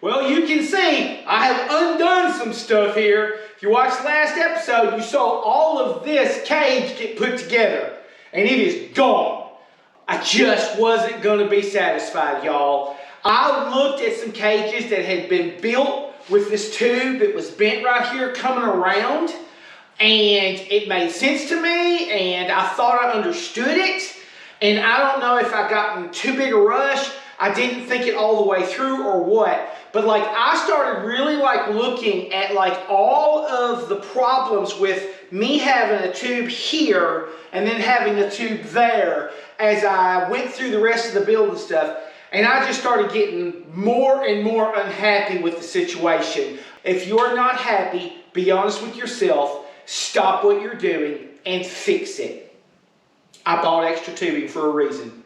Well, you can see I have undone some stuff here. If you watched last episode, you saw all of this cage get put together, and it is gone. I just wasn't going to be satisfied, y'all. I looked at some cages that had been built with this tube that was bent right here coming around, and it made sense to me, and I thought I understood it, and I don't know if I got in too big a rush. I didn't think it all the way through or what, but like I started really like looking at like all of the problems with me having a tube here and then having a tube there as I went through the rest of the build and stuff, and I just started getting more and more unhappy with the situation. If you're not happy, be honest with yourself, stop what you're doing and fix it. I bought extra tubing for a reason.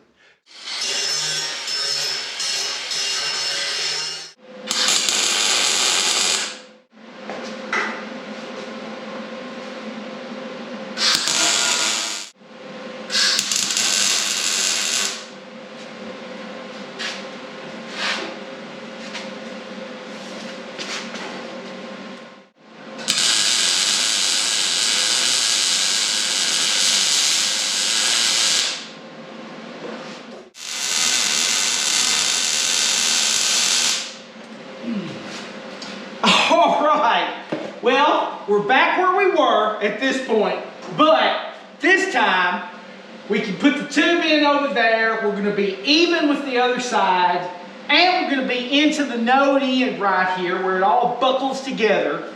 Well, we're back where we were at this point, but this time we can put the tube in over there. We're going to be even with the other side, and we're going to be into the node end right here where it all buckles together,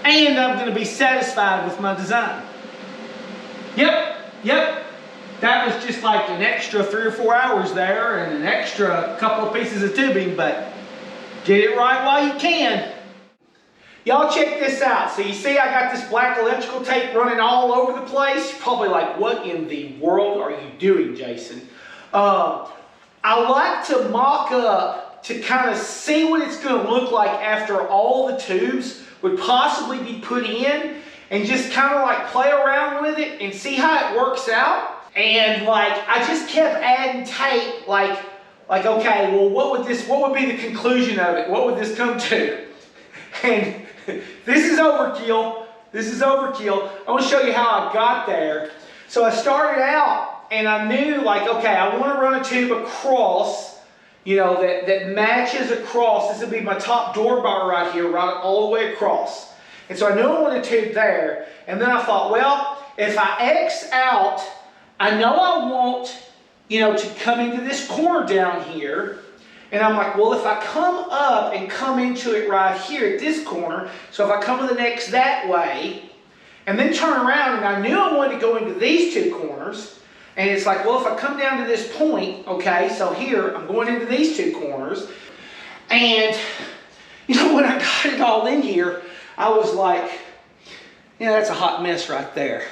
and I'm going to be satisfied with my design. Yep. That was just like an extra 3 or 4 hours there and an extra couple of pieces of tubing, but get it right while you can. Y'all check this out. So you see I got this black electrical tape running all over the place. You're probably like, what in the world are you doing, Jason? I like to mock up to kind of see what it's going to look like after all the tubes would possibly be put in, and just kind of like play around with it and see how it works out. And like I just kept adding tape like okay, well what would be the conclusion of it? What would this come to? And this is overkill. I want to show you how I got there. So I started out and I knew like, okay, I want to run a tube across, you know, that matches across. This would be my top door bar right here, right all the way across. And so I knew I wanted a tube there. And then I thought, well, if I X out, I know I want, you know, to come into this corner down here. And I'm like, well, if I come up and come into it right here at this corner, so if I come to the next that way, and then turn around, and I knew I wanted to go into these two corners, and it's like, well, if I come down to this point, okay, so here, I'm going into these two corners, and, you know, when I got it all in here, I was like, yeah, that's a hot mess right there.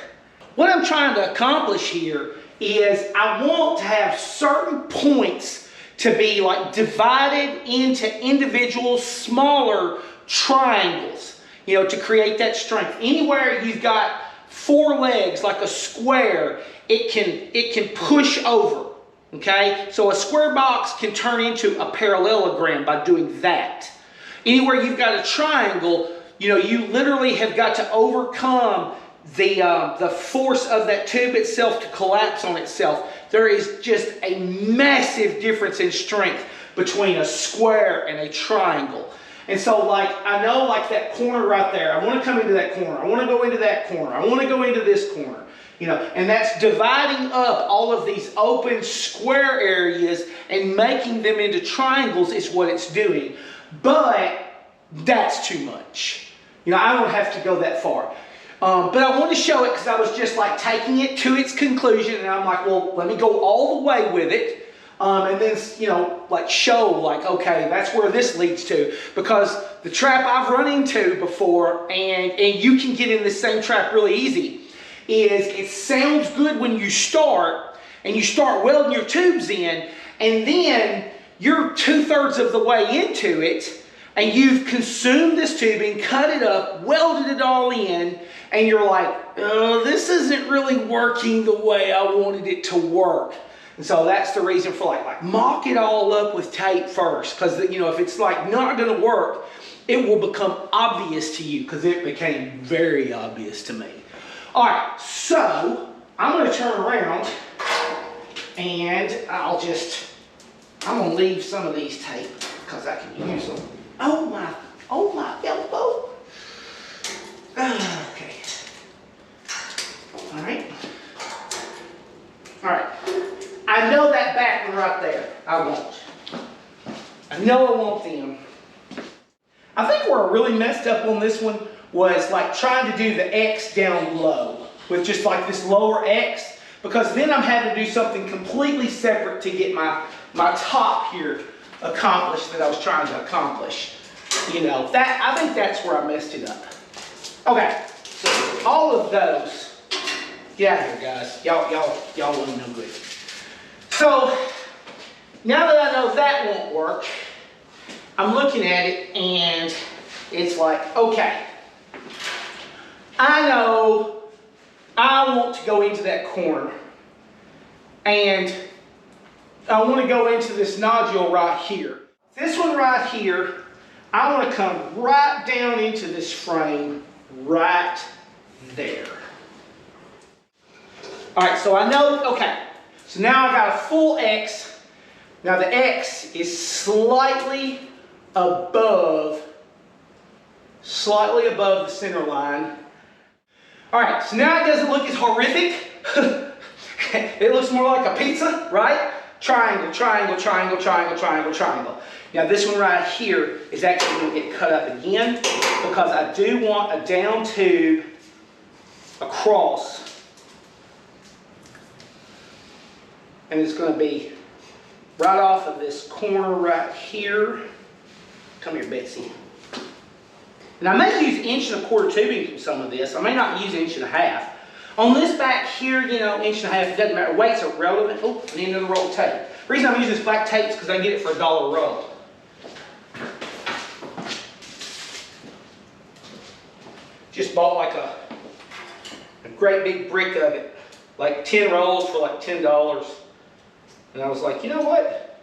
What I'm trying to accomplish here is I want to have certain points to be like divided into individual smaller triangles, you know, to create that strength. Anywhere you've got 4 legs like a square, it can push over, okay? So a square box can turn into a parallelogram by doing that. Anywhere you've got a triangle, you know, you literally have got to overcome the force of that tube itself to collapse on itself. There is just a massive difference in strength between a square and a triangle. And so like, I know like that corner right there, I want to come into that corner, I want to go into that corner, I want to go into this corner, you know, and that's dividing up all of these open square areas and making them into triangles is what it's doing. But that's too much. You know, I don't have to go that far. But I want to show it because I was just like taking it to its conclusion, and I'm like, well, let me go all the way with it, and then, you know, like show like, okay, that's where this leads to. Because the trap I've run into before, and you can get in this same trap really easy, is it sounds good when you start, and you start welding your tubes in, and then you're 2/3 of the way into it, and you've consumed this tubing, cut it up, welded it all in, and you're like, oh, this isn't really working the way I wanted it to work. And so that's the reason for like mock it all up with tape first. Because, you know, if it's like not going to work, it will become obvious to you, because it became very obvious to me. All right, so I'm going to turn around and I'm going to leave some of these tape because I can use them. Oh my elbow. Okay. All right. All right. I know that back one right there. I won't. I know I want them. I think where I really messed up on this one was like trying to do the X down low with just like this lower X, because then I'm having to do something completely separate to get my top here accomplished that I was trying to accomplish. You know, that I think that's where I messed it up. Okay, so all of those, get out of here, guys. Y'all wouldn't know good. So now that I know that won't work, I'm looking at it and it's like, okay, I know I want to go into that corner and I want to go into this nodule right here. This one right here, I want to come right down into this frame right there. All right, so I know, okay, so now I got a full X. Now the X is slightly above the center line. All right, so now it doesn't look as horrific. It looks more like a pizza, right? Triangle, triangle, triangle, triangle, triangle, triangle. Now this one right here is actually going to get cut up again because I do want a down tube across. And it's going to be right off of this corner right here. Come here, Betsy. And I may use 1¼ tubing from some of this. I may not use 1½. On this back here, you know, 1½, it doesn't matter. Weights are relevant. Oh, I need another roll of tape. The reason I'm using this black tape is because I can get it for $1 a roll. Just bought like a great big brick of it. Like 10 rolls for like $10. And I was like, you know what?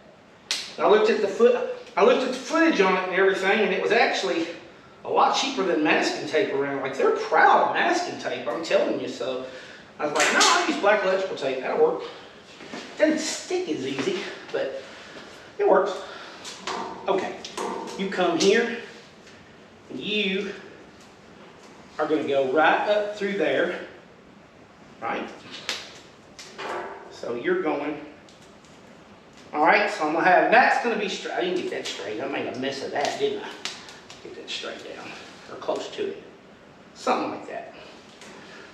And I looked at the footage on it and everything, and it was actually a lot cheaper than masking tape around. Like, they're proud of masking tape, I'm telling you. So I was like, no, I'll use black electrical tape. That'll work. Doesn't stick as easy, but it works. Okay, you come here, and you are going to go right up through there, right? So you're going. All right, so I'm going to have, that's going to be straight. I didn't get that straight. I made a mess of that, didn't I? Get that straight down, or close to it. Something like that.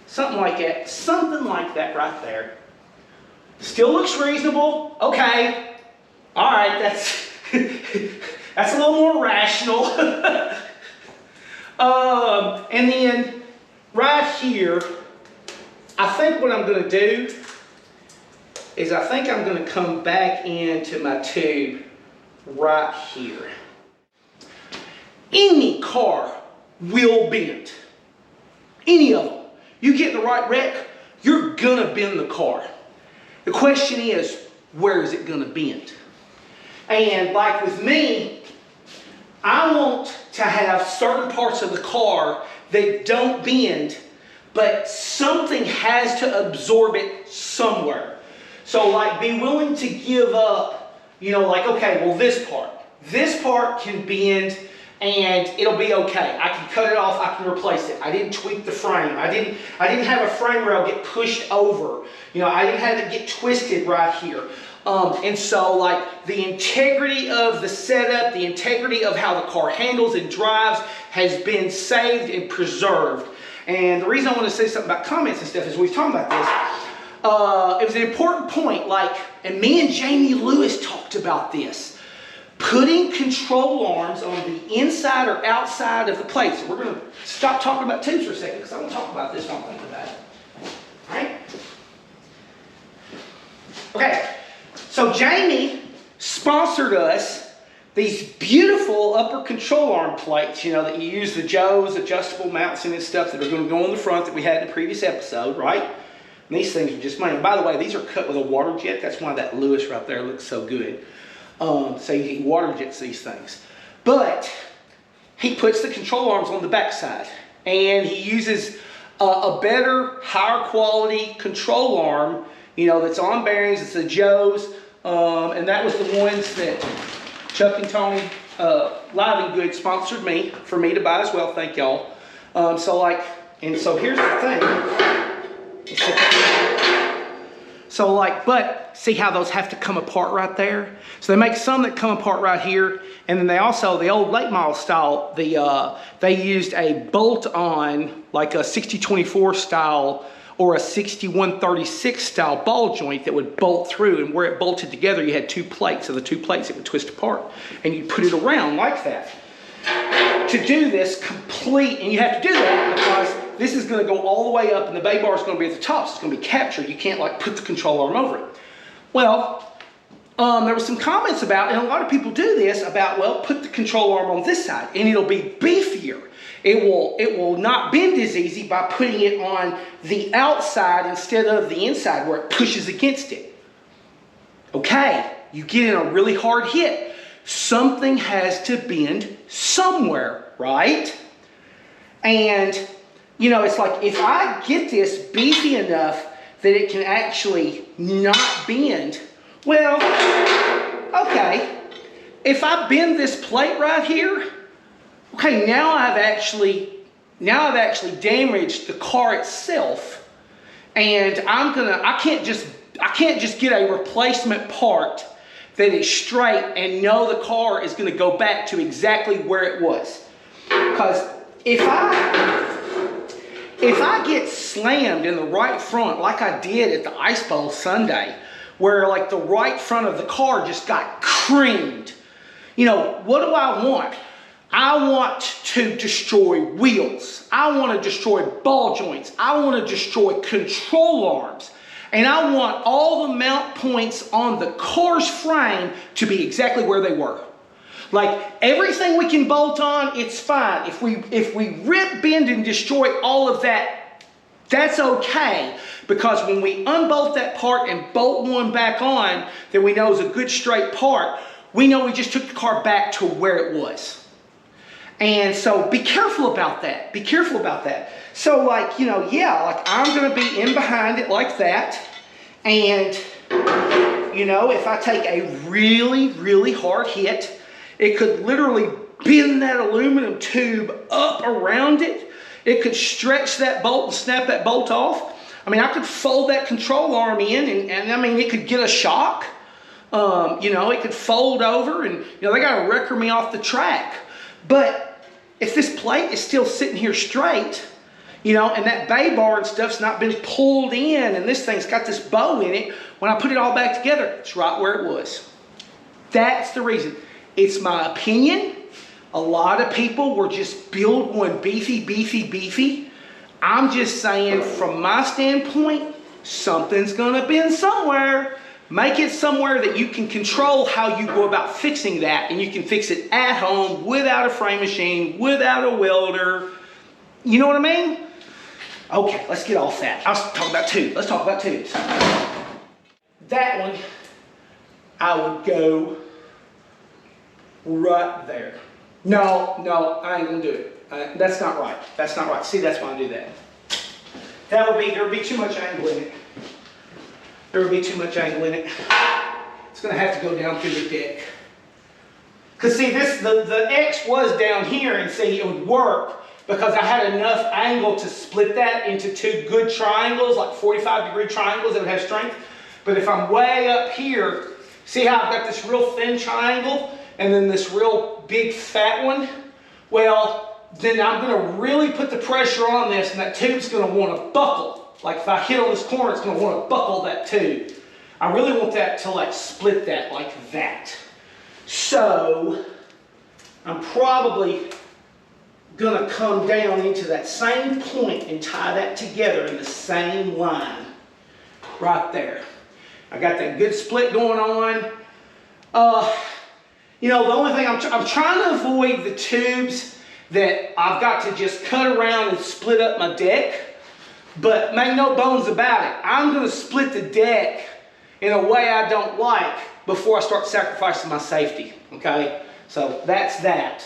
Something like that. Something like that right there. Still looks reasonable. Okay. All right, that's, that's a little more rational. And then right here, I think what I'm going to do is I think I'm going to come back into my tube right here. Any car will bend. Any of them. You get in the right wreck, you're going to bend the car. The question is, where is it going to bend? And like with me, I want to have certain parts of the car that don't bend, but something has to absorb it somewhere. So like be willing to give up, you know, like, okay, well this part can bend and it'll be okay. I can cut it off, I can replace it. I didn't tweak the frame. I didn't have a frame rail get pushed over. You know, I didn't have it get twisted right here. And so like the integrity of the setup, the integrity of how the car handles and drives has been saved and preserved. And the reason I want to say something about comments and stuff is we've talked about this. It was an important point, like, and me and Jamie Lewis talked about this. Putting control arms on the inside or outside of the plate. So we're going to stop talking about tubes for a second because I want to talk about this while I'm thinking about it. All right? Okay. So Jamie sponsored us these beautiful upper control arm plates, you know, that you use the Joe's adjustable mounts and stuff that are going to go on the front that we had in the previous episode, right? And these things are just money. By the way, these are cut with a water jet. That's why that Lewis right there looks so good. So he water jets these things. But he puts the control arms on the backside, and he uses a better, higher quality control arm, you know, that's on bearings. It's a Joe's, and that was the ones that Chuck and Tony Live and Good sponsored for me to buy as well. Thank y'all. So here's the thing. So but see how those have to come apart right there? So they make some that come apart right here, and then they also, the old late model style, they used a bolt-on, like a 6024 style or a 6136 style ball joint that would bolt through, and where it bolted together, you had two plates. So the two plates, it would twist apart, and you put it around like that. To do this complete, and you have to do that because this is going to go all the way up, and the bay bar is going to be at the top, so it's going to be captured. You can't like put the control arm over it. Well, there were some comments about, and a lot of people do this, about, well, put the control arm on this side, and it'll be beefier. It will not bend as easy by putting it on the outside instead of the inside where it pushes against it. Okay, you get in a really hard hit. Something has to bend somewhere, right? And, you know, it's like if I get this beefy enough that it can actually not bend, well, okay, if I bend this plate right here, okay, now I've actually damaged the car itself, and I can't just get a replacement part that is straight and know the car is going to go back to exactly where it was. Because if I get slammed in the right front like I did at the Ice Bowl Sunday, where like the right front of the car just got creamed, you know, what do I want? I want to destroy wheels. I want to destroy ball joints. I want to destroy control arms. And I want all the mount points on the car's frame to be exactly where they were. Like everything we can bolt on, it's fine. If we rip, bend, and destroy all of that, that's okay. Because when we unbolt that part and bolt one back on that we know is a good straight part, we know we just took the car back to where it was. And so be careful about that. Be careful about that. So like, you know, yeah, like I'm going to be in behind it like that. And, you know, if I take a really, really hard hit, it could literally bend that aluminum tube up around it. It could stretch that bolt and snap that bolt off. I mean, I could fold that control arm in and I mean, it could get a shock. You know, it could fold over and, you know, they got to wrecker me off the track. But if this plate is still sitting here straight, you know, and that bay bar and stuff's not been pulled in and this thing's got this bow in it, when I put it all back together, it's right where it was. That's the reason. It's my opinion. A lot of people were just build one beefy, beefy, beefy. I'm just saying from my standpoint, something's gonna bend somewhere. Make it somewhere that you can control how you go about fixing that, and you can fix it at home without a frame machine, without a welder. You know what I mean? Okay, let's get off that. I was talking about tubes. Let's talk about tubes. That one, I would go right there. No, I ain't gonna do it. That's not right. That's not right. See, that's why I do that. There would be too much angle in it. There would be too much angle in it. It's going to have to go down through the deck. Because see, the X was down here, and see, it would work because I had enough angle to split that into two good triangles, like 45-degree triangles that would have strength. But if I'm way up here, see how I've got this real thin triangle and then this real big fat one? Well, then I'm going to really put the pressure on this, and that tube's going to want to buckle. Like if I hit on this corner, it's going to want to buckle that tube. I really want that to like split that like that. So I'm probably going to come down into that same point and tie that together in the same line right there. I got that good split going on. You know, the only thing I'm trying to avoid the tubes that I've got to just cut around and split up my deck. But make no bones about it, I'm going to split the deck in a way I don't like before I start sacrificing my safety, okay? So that's that.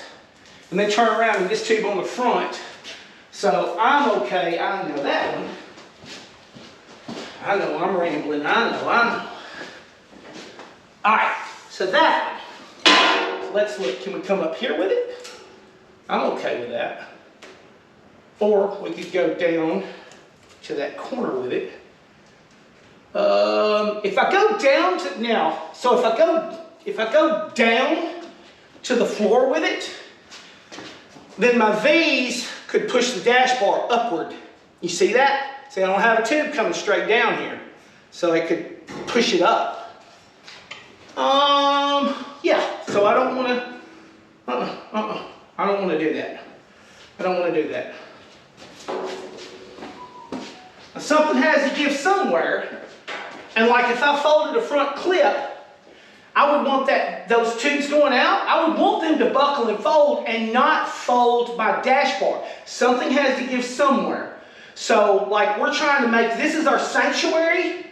And then turn around and this tube on the front. So I'm okay, I know that one. I know I'm rambling, I know. All right, so that one. So let's look, can we come up here with it? I'm okay with that. Or we could go down to that corner with it. If I go down to now, so if I go down to the floor with it, then my V's could push the dash bar upward. You see that? See, I don't have a tube coming straight down here, so it could push it up. Yeah. So I don't want to. I don't want to do that. I don't want to do that. Now, something has to give somewhere. And like if I folded a front clip, I would want those tubes going out, I would want them to buckle and fold and not fold my dash bar. Something has to give somewhere. So like we're trying to make, this is our sanctuary,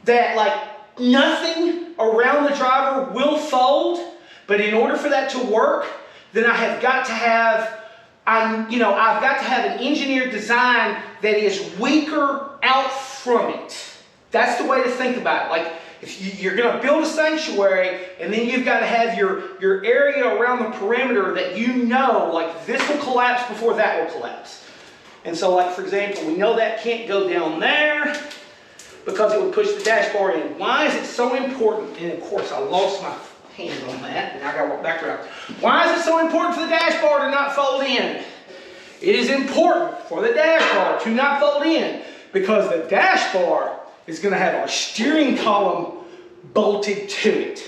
that like nothing around the driver will fold, but in order for that to work, then I have got to have, I've got to have an engineered design that is weaker out from it. That's the way to think about it. Like, if you're going to build a sanctuary, and then you've got to have your area around the perimeter that you know, like, this will collapse before that will collapse. And so, like, for example, we know that can't go down there because it would push the dash bar in. Why is it so important? And, of course, I lost my hand on that, and I got to walk back around. Why is it so important for the dash bar to not fold in? It is important for the dash bar to not fold in because the dash bar is going to have our steering column bolted to it.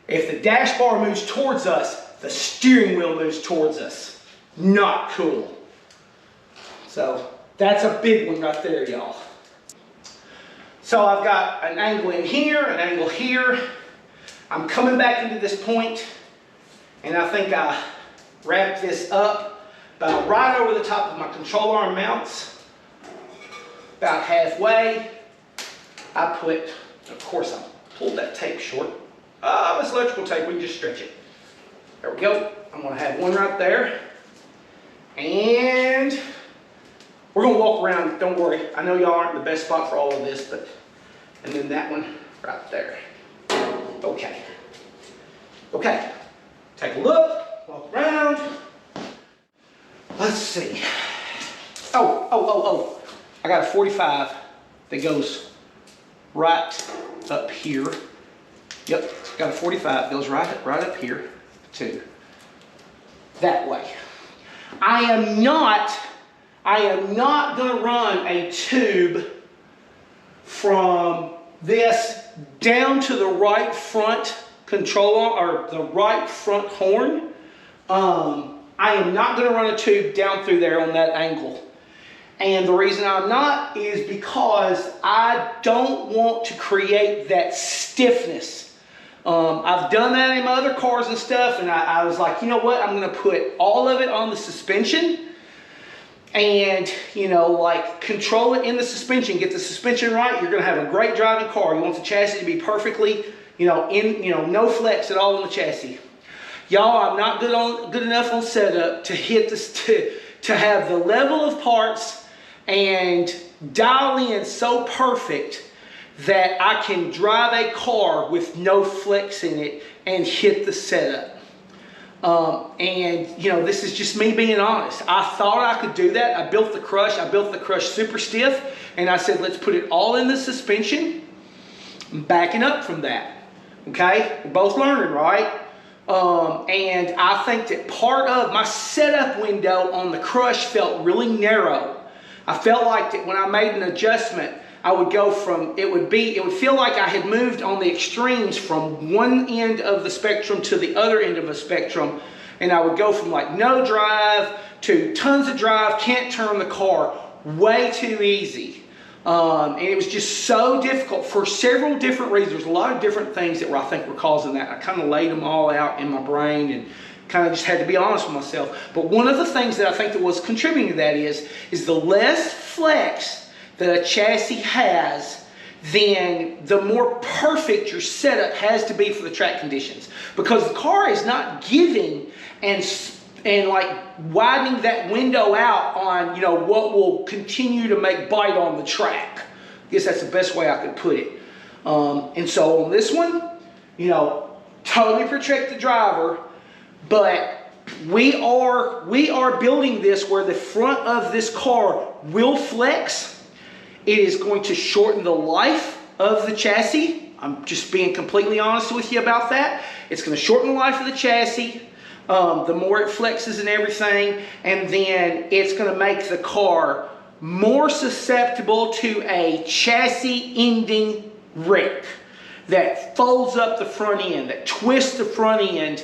If the dash bar moves towards us, the steering wheel moves towards us. Not cool. So that's a big one right there, y'all. So I've got an angle in here, an angle here. I'm coming back into this point, and I think I wrapped this up about right over the top of my control arm mounts, about halfway. I put, of course, I pulled that tape short. This electrical tape, we can just stretch it. There we go. I'm going to have one right there. And we're going to walk around. Don't worry. I know y'all aren't in the best spot for all of this, but, and then that one right there. Okay. Okay. Take a look. Walk around. Let's see. Oh. I got a 45 that goes right up here. Yep, got a 45, goes right up here too. That way. I am not going to run a tube from this down to the right front control or the right front horn. I am not going to run a tube down through there on that angle. And the reason I'm not is because I don't want to create that stiffness. I've done that in my other cars and stuff, and I was like, you know what, I'm going to put all of it on the suspension and, like control it in the suspension, get the suspension right. You're going to have a great driving car. You want the chassis to be perfectly, no flex at all on the chassis. Y'all, I'm not good enough on setup to hit this, to have the level of parts and dial in so perfect that I can drive a car with no flex in it and hit the setup. This is just me being honest. I thought I could do that. I built the crush super stiff, and I said, let's put it all in the suspension. I'm backing up from that. Okay? We're both learning, right? And I think that part of my setup window on the crush felt really narrow. I felt like that when I made an adjustment, I would go from, it would feel like I had moved on the extremes from one end of the spectrum to the other end of the spectrum. And I would go from like no drive to tons of drive, can't turn the car, way too easy. And it was just so difficult for several different reasons. There's a lot of different things that I think were causing that. I kind of laid them all out in my brain, Kind of just had to be honest with myself. But one of the things that I think that was contributing to that is the less flex that a chassis has, then the more perfect your setup has to be for the track conditions. Because the car is not giving and like widening that window out on, you know, what will continue to make bite on the track. I guess that's the best way I could put it. And so on this one, you know, totally protect the driver, but we are building this where the front of this car will flex. It is going to shorten the life of the chassis. I'm just being completely honest with you about that. It's going to shorten the life of the chassis. The more it flexes and everything, and then it's going to make the car more susceptible to a chassis ending wreck that folds up the front end, that twists the front end.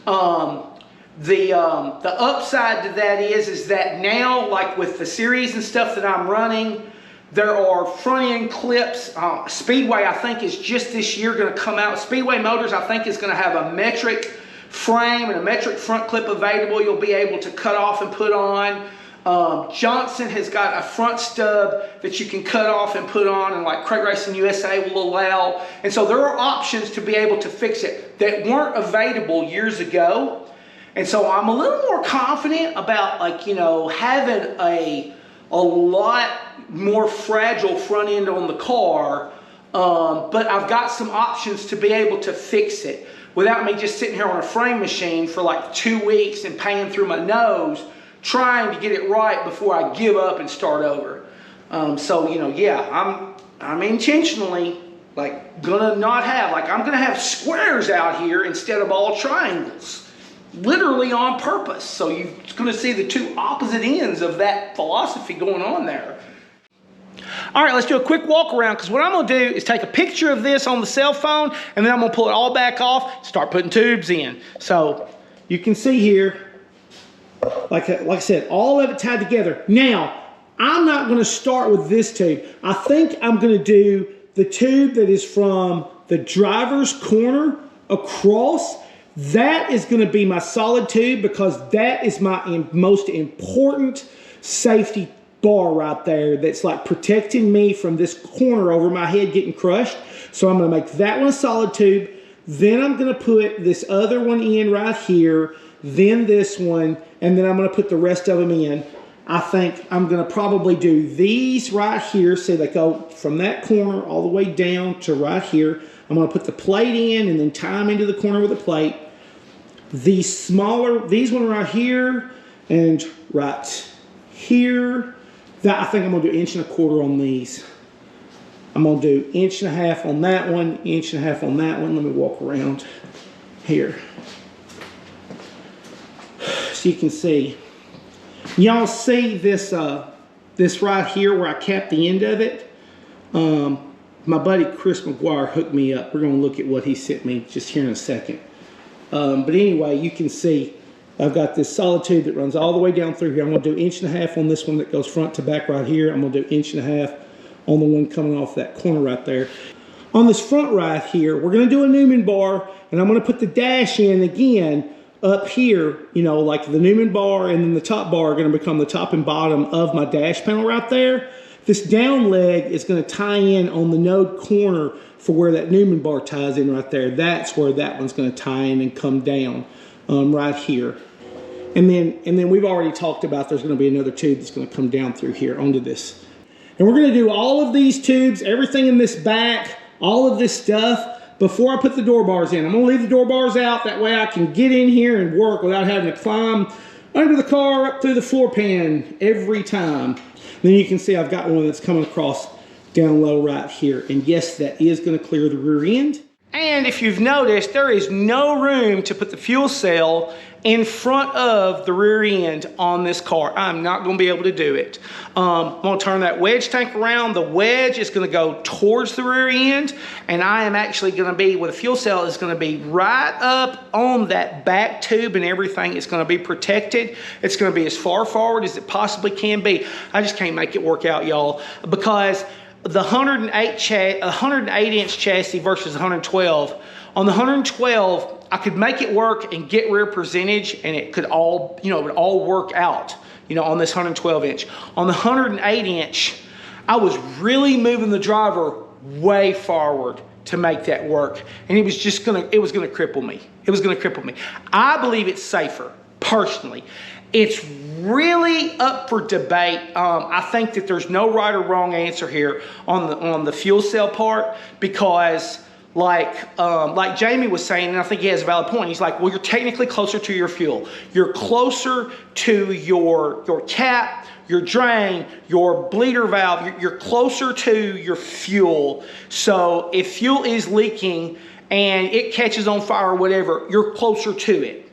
The upside to that is that now, like with the series and stuff that I'm running, there are front end clips. Speedway, I think, is just this year going to come out. Speedway Motors, I think, is going to have a metric frame and a metric front clip available. You'll be able to cut off and put on. Johnson has got a front stub that you can cut off and put on, and like Craig Racing USA will allow. And so there are options to be able to fix it that weren't available years ago. And so I'm a little more confident about, like, you know, having a lot more fragile front end on the car, but I've got some options to be able to fix it without me just sitting here on a frame machine for like 2 weeks and paying through my nose trying to get it right before I give up and start over. So, you know, yeah, I'm intentionally like gonna not have, like, I'm gonna have squares out here instead of all triangles, literally on purpose. So you're gonna see the two opposite ends of that philosophy going on there. All right, let's do a quick walk around, because what I'm gonna do is take a picture of this on the cell phone, and then I'm gonna pull it all back off, start putting tubes in. So you can see here, like I said, all of it tied together. Now, I'm not gonna start with this tube. I think I'm gonna do the tube that is from the driver's corner across. That is gonna be my solid tube, because that is my most important safety bar right there that's like protecting me from this corner over my head getting crushed. So I'm gonna make that one a solid tube. Then I'm gonna put this other one in right here, then this one, and then I'm gonna put the rest of them in. I think I'm gonna probably do these right here, so they go from that corner all the way down to right here. I'm gonna put the plate in and then tie them into the corner with a plate. These smaller, these one right here and right here. That, I think I'm gonna do 1.25 inches on these. I'm gonna do 1.5 inches on that one, 1.5 inches on that one. Let me walk around here. So you can see, y'all see this this right here where I capped the end of it. My buddy Chris McGuire hooked me up. We're gonna look at what he sent me just here in a second. But anyway, you can see I've got this solid tube that runs all the way down through here. I'm gonna do 1.5 inches on this one that goes front to back right here. I'm gonna do 1.5 inches on the one coming off that corner right there. On this front right here, we're gonna do a Newman bar, and I'm gonna put the dash in again up here, you know, like the Newman bar and then the top bar are gonna become the top and bottom of my dash panel right there. This down leg is gonna tie in on the node corner for where that Newman bar ties in right there. That's where that one's gonna tie in and come down right here. And then we've already talked about there's gonna be another tube that's gonna come down through here onto this. And we're gonna do all of these tubes, everything in this back, all of this stuff, before I put the door bars in. I'm gonna leave the door bars out, that way I can get in here and work without having to climb under the car up through the floor pan every time. Then you can see I've got one that's coming across down low right here. And yes, that is gonna clear the rear end. And if you've noticed, there is no room to put the fuel cell in front of the rear end on this car. I'm not gonna be able to do it. I'm gonna turn that wedge tank around. The wedge is gonna go towards the rear end, and I am actually gonna be, with a fuel cell, is gonna be right up on that back tube and everything. It's gonna be protected. It's gonna be as far forward as it possibly can be. I just can't make it work out, y'all, because the 108 inch chassis versus 112, On the 112, I could make it work and get rear percentage, and it could all, it would all work out, on this 112 inch. On the 108 inch, I was really moving the driver way forward to make that work, and it was gonna cripple me. It was gonna cripple me. I believe it's safer, personally. It's really up for debate. I think that there's no right or wrong answer here on the fuel cell part, because like Jamie was saying, and I think he has a valid point. He's like, well, you're technically closer to your fuel. You're closer to your cap, your drain, your bleeder valve. You're closer to your fuel. So if fuel is leaking and it catches on fire or whatever, you're closer to it.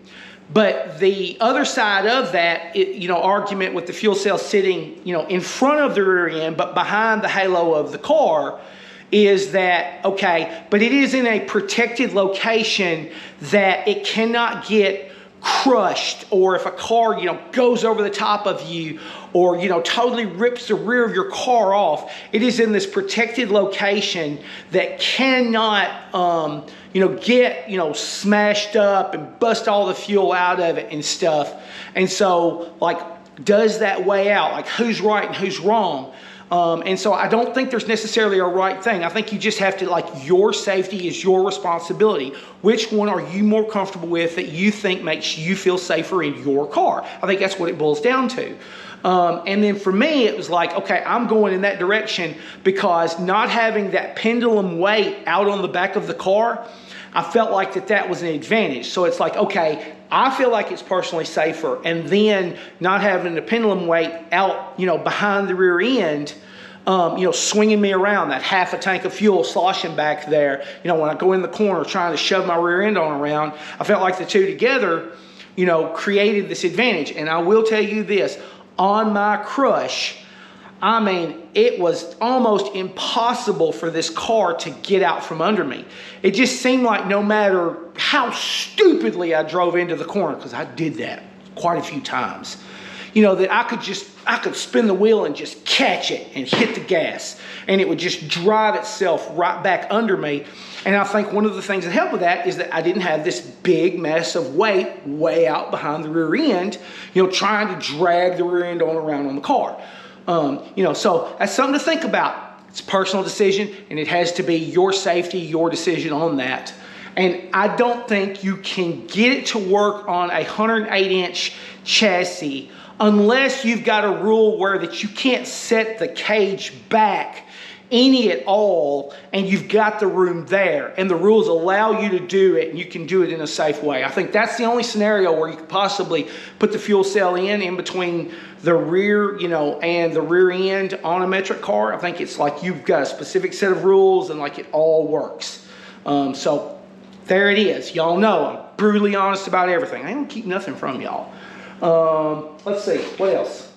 But the other side of that, argument with the fuel cell sitting, in front of the rear end, but behind the halo of the car, is that, okay, but it is in a protected location that it cannot get crushed, or if a car, goes over the top of you, or, totally rips the rear of your car off, it is in this protected location that cannot, get, smashed up and bust all the fuel out of it and stuff. And so, like, does that weigh out? Like, who's right and who's wrong? And so I don't think there's necessarily a right thing. I think you just have to, your safety is your responsibility. Which one are you more comfortable with that you think makes you feel safer in your car? I think that's what it boils down to. And then for me, it was like, okay, I'm going in that direction because not having that pendulum weight out on the back of the car, I felt like that was an advantage. So it's like, okay, I feel like it's personally safer, and then not having the pendulum weight out, behind the rear end, swinging me around, that half a tank of fuel sloshing back there, when I go in the corner trying to shove my rear end on around, I felt like the two together, created this advantage. And I will tell you this, on my crush, I mean, it was almost impossible for this car to get out from under me. It just seemed like no matter how stupidly I drove into the corner, because I did that quite a few times, that I could spin the wheel and just catch it and hit the gas, and it would just drive itself right back under me. And I think one of the things that helped with that is that I didn't have this big mess of weight way out behind the rear end, trying to drag the rear end on around on the car. So that's something to think about. It's a personal decision, and it has to be your safety, your decision on that. And I don't think you can get it to work on a 108-inch chassis unless you've got a rule where that you can't set the cage back any at all, and you've got the room there, and the rules allow you to do it, and you can do it in a safe way. I think that's the only scenario where you could possibly put the fuel cell in between the rear, and the rear end on a metric car. I think it's like you've got a specific set of rules, and like it all works. So there it is. Y'all know I'm brutally honest about everything. I don't keep nothing from y'all. Let's see, what else?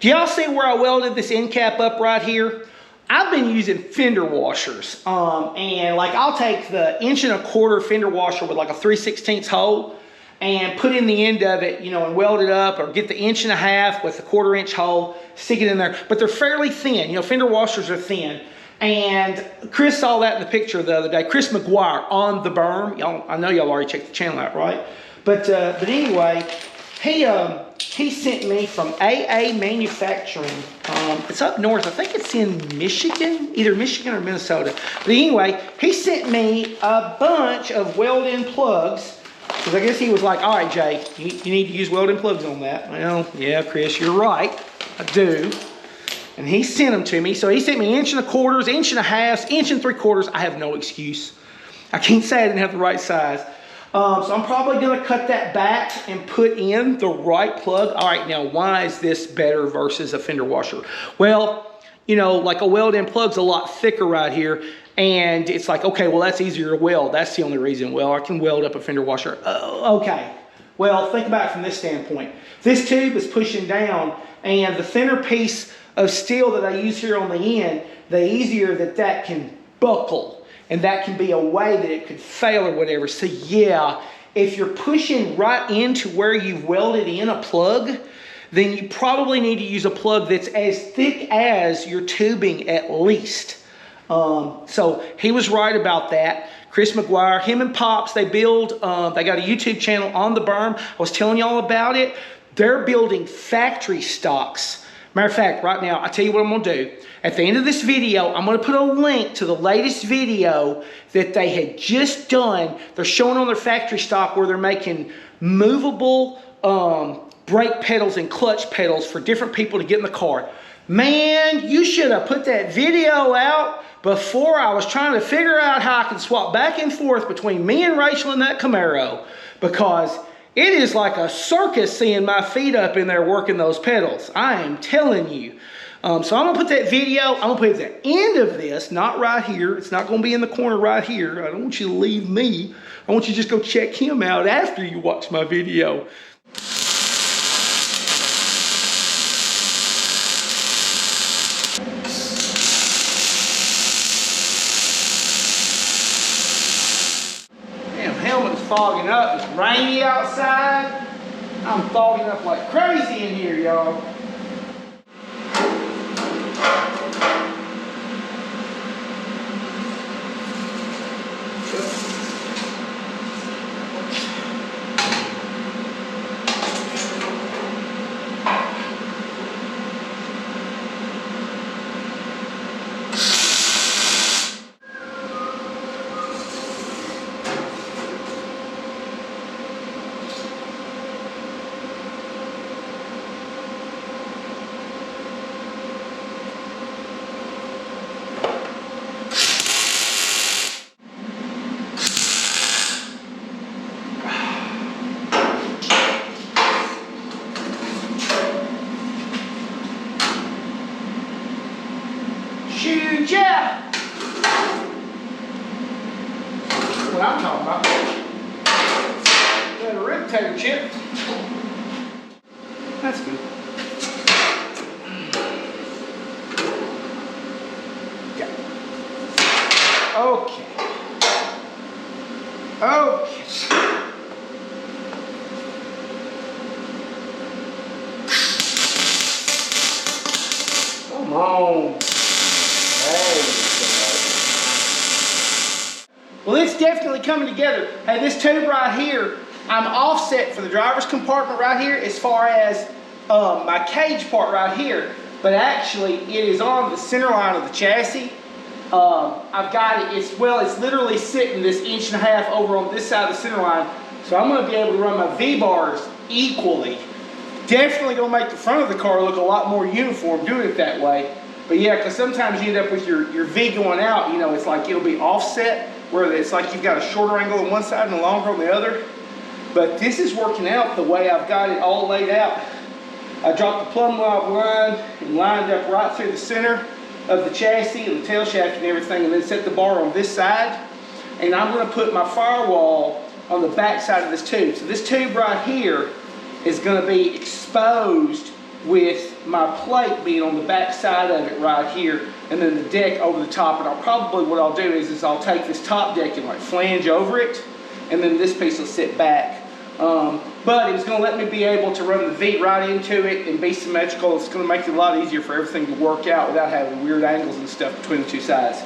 Do y'all see where I welded this end cap up right here? I've been using fender washers, and like I'll take the 1.25 inch fender washer with like a 3/16 hole and put in the end of it, and weld it up, or get the 1.5 inch with a 1/4 inch hole, stick it in there. But they're fairly thin, fender washers are thin. And Chris saw that in the picture the other day. Chris McGuire on the berm. I know y'all already checked the channel out, right? But anyway, he sent me from AA Manufacturing. It's up north. I think it's in Michigan, either Michigan or Minnesota. But anyway, he sent me a bunch of Welding plugs, because I guess he was like, all right, Jay, you need to use Welding plugs on that. Well, yeah, Chris, you're right. I do. And he sent them to me. So he sent me 1.25 inches, 1.5 inches, 1 3/4. I have no excuse. I can't say I didn't have the right size. So I'm probably going to cut that back and put in the right plug. All right, now why is this better versus a fender washer? Well, like a Welding plug's a lot thicker right here, and it's like, okay, well, that's easier to weld. That's the only reason. Well, I can weld up a fender washer. Okay. Well, think about it from this standpoint. This tube is pushing down, and the thinner piece of steel that I use here on the end, the easier that can buckle. And that can be a way that it could fail or whatever. So yeah, if you're pushing right into where you've welded in a plug, then you probably need to use a plug that's as thick as your tubing at least. So he was right about that. Chris McGuire, him and Pops, they build, they got a YouTube channel on the berm. I was telling y'all about it. They're building factory stocks. Matter of fact, right now, I'll tell you what I'm gonna do. At the end of this video, I'm gonna put a link to the latest video that they had just done. They're showing on their factory stock where they're making movable brake pedals and clutch pedals for different people to get in the car. Man, you should have put that video out before I was trying to figure out how I can swap back and forth between me and Rachel in that Camaro, because it is like a circus seeing my feet up in there working those pedals. I am telling you. So I'm going to put that video, I'm going to put it at the end of this, not right here. It's not going to be in the corner right here. I don't want you to leave me. I want you to just go check him out after you watch my video. Fogging up. It's rainy outside. I'm fogging up like crazy in here, y'all. Shoot ya! That's what I'm talking about. Got a rib tater chip. That's good. Yeah. Okay. Okay. Come on. Well, it's definitely coming together. Hey, this tube right here, I'm offset for the driver's compartment right here as far as my cage part right here. But actually, it is on the center line of the chassis. I've got it, it's literally sitting this 1.5 inches over on this side of the center line. So I'm going to be able to run my V-bars equally. Definitely going to make the front of the car look a lot more uniform doing it that way. But yeah, because sometimes you end up with your V going out, you know, it's like it'll be offset, where it's like you've got a shorter angle on one side and a longer on the other. But this is working out the way I've got it all laid out. I dropped the plumb bob line and lined up right through the center of the chassis and the tail shaft and everything, and then set the bar on this side. And I'm going to put my firewall on the back side of this tube. So this tube right here is going to be exposed with my plate being on the back side of it right here, and then the deck over the top. And what I'll do is I'll take this top deck and like flange over it, and then this piece will sit back. But it's going to let me be able to run the V right into it and be symmetrical. It's going to make it a lot easier for everything to work out without having weird angles and stuff between the two sides.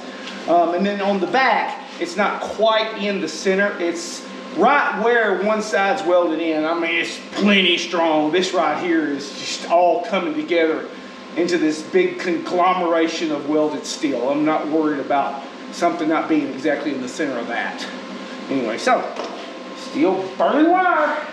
And then on the back, it's not quite in the center. It's right where one side's welded in. I mean, it's plenty strong. This right here is just all coming together into this big conglomeration of welded steel. I'm not worried about something not being exactly in the center of that. Anyway, so, steel burning wire.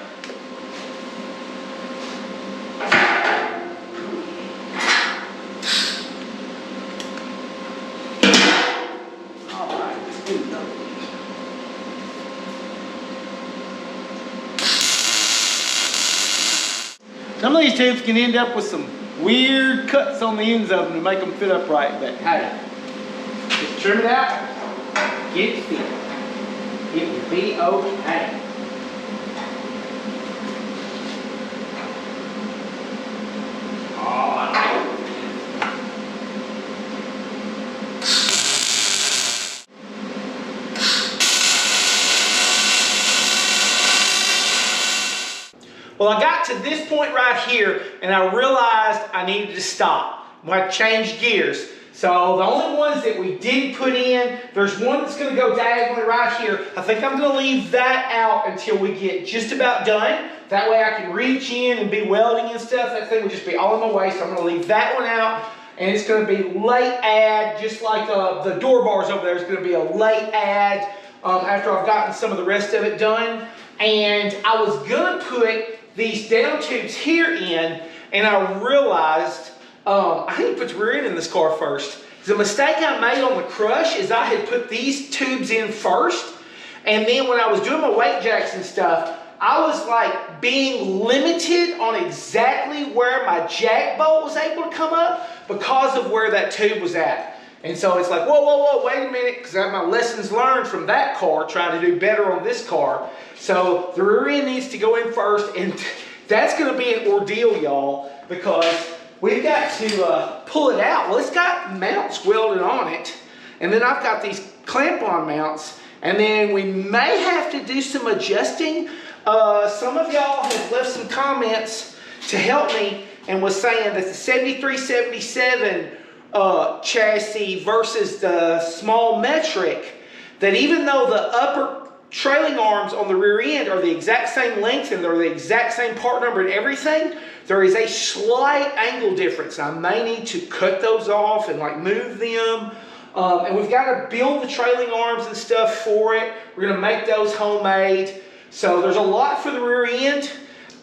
All right, let's do it. Some of these tubes can end up with some weird cuts on the ends of them to make them fit upright, but hey, just trim it out, get it fit. It will be okay. All right. Well, I got to this point right here and I realized I needed to stop. I had to change gears. So the only ones that we didn't put in, there's one that's going to go diagonally right here. I think I'm going to leave that out until we get just about done. That way I can reach in and be welding and stuff. That thing will just be all in my way, so I'm going to leave that one out. And it's going to be late add, just like the door bars over there is going to be a late add after I've gotten some of the rest of it done. And I was going to put these down tubes here in, and I realized I need to put the rear end in this car first. The mistake I made on the crush is I had put these tubes in first, and then when I was doing my weight jacks and stuff, I was like being limited on exactly where my jack bolt was able to come up because of where that tube was at. And so it's like, whoa, whoa, whoa, wait a minute, because I have my lessons learned from that car, trying to do better on this car. So the rear end needs to go in first, and that's going to be an ordeal, y'all, because we've got to pull it out. Well, it's got mounts welded on it, and then I've got these clamp-on mounts, and then we may have to do some adjusting. Some of y'all have left some comments to help me and was saying that the 7377 chassis versus the small metric, that even though the upper trailing arms on the rear end are the exact same length and they're the exact same part number and everything, there is a slight angle difference. I may need to cut those off and like move them. And we've got to build the trailing arms and stuff for it. We're going to make those homemade. So there's a lot for the rear end.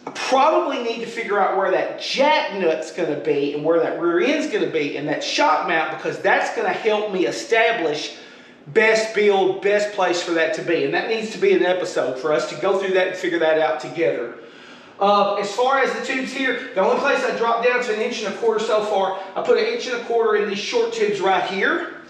I probably need to figure out where that jack nut's going to be and where that rear end's going to be and that shock mount, because that's going to help me establish best build, best place for that to be. And that needs to be an episode for us to go through that and figure that out together. As far as the tubes here, the only place I dropped down to 1.25 inches so far, I put 1.25 inches in these short tubes right here.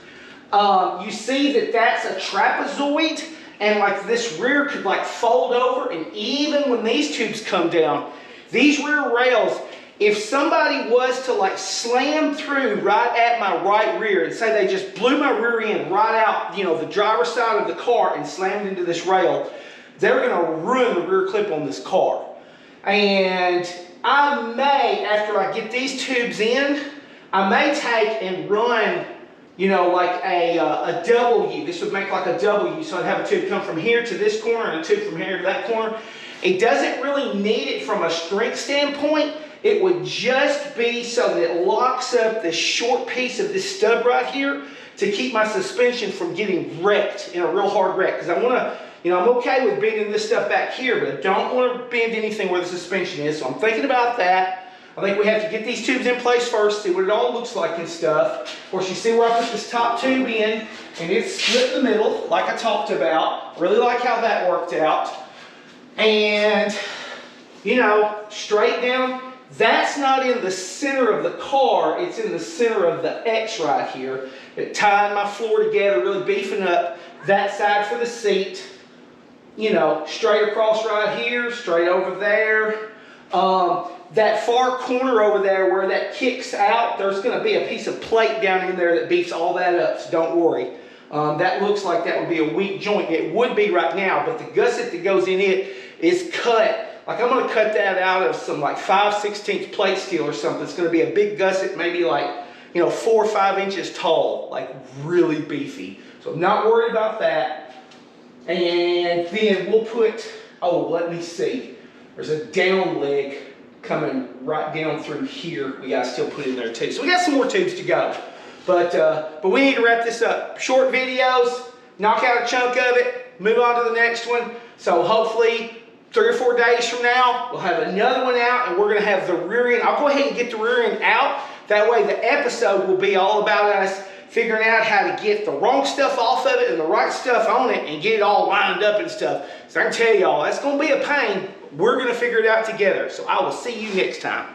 You see that that's a trapezoid, and like this rear could like fold over, and even when these tubes come down, these rear rails, if somebody was to like slam through right at my right rear and say they just blew my rear end right out, you know, the driver's side of the car and slammed into this rail, they're going to ruin the rear clip on this car. And I may, after I get these tubes in, I may take and run, you know, like a W. This would make like a W. So I'd have a tube come from here to this corner and a tube from here to that corner. It doesn't really need it from a strength standpoint. It would just be so that it locks up this short piece of this stub right here to keep my suspension from getting wrecked in a real hard wreck. Because I want to, you know, I'm okay with bending this stuff back here, but I don't want to bend anything where the suspension is. So I'm thinking about that. I think we have to get these tubes in place first, see what it all looks like and stuff. Of course, you see where I put this top tube in, and it's split in the middle, like I talked about. Really like how that worked out. And, you know, straight down. That's not in the center of the car, it's in the center of the X right here. It tied my floor together, really beefing up that side for the seat. You know, straight across right here, straight over there. That far corner over there where that kicks out, there's going to be a piece of plate down in there that beefs all that up, so don't worry. That looks like that would be a weak joint. It would be right now, but the gusset that goes in it is cut. Like I'm going to cut that out of some like 5/16 plate steel or something. It's going to be a big gusset, maybe like, you know, 4 or 5 inches tall, like really beefy. So I'm not worried about that. And then we'll put, oh, let me see. There's a down leg coming right down through here. We got to still put in there too. So we got some more tubes to go. But we need to wrap this up. Short videos, knock out a chunk of it, move on to the next one. So hopefully 3 or 4 days from now, we'll have another one out, and we're going to have the rear end. I'll go ahead and get the rear end out. That way the episode will be all about us figuring out how to get the wrong stuff off of it and the right stuff on it and get it all lined up and stuff. So I can tell y'all, that's going to be a pain. We're going to figure it out together. So I will see you next time.